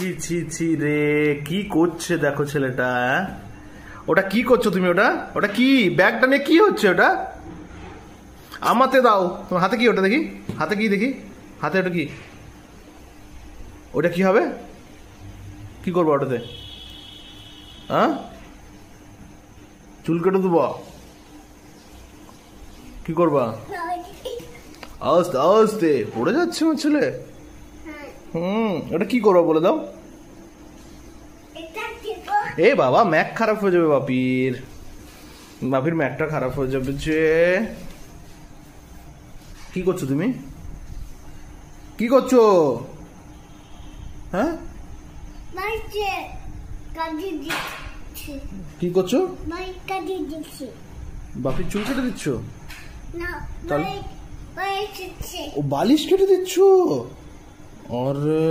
ছি ছি ছি রে, কি করছে দেখো ছেলেটা। ওটা কি করছো তুমি? ওটা ওটা কি? ব্যাগটা নিয়ে কি হচ্ছে ওটা? আমাতে দাও। তোমার হাতে কি? ওটা দেখি, হাতে কি দেখি, হাতে ওটা কি? ওটা কি হবে? কি করবো ওটাতে? হ্যাঁ, চুল কেটে দেবো? কি করবা? আস্তে আস্তে পড়ে যাচ্ছে আমার ছেলে। ওটা কি করবো বলে দাও। এ বাবা, ম্যাক খারাপ হয়ে যাবে বাপির। বাপির ম্যাকটা খারাপ হয়ে যাবে যে। কি করছো তুমি? কি করছো? হ্যাঁ, কি করছো? বাপির চুল কেটে দিচ্ছ? ও বালিশ কেটে দিচ্ছ? আরে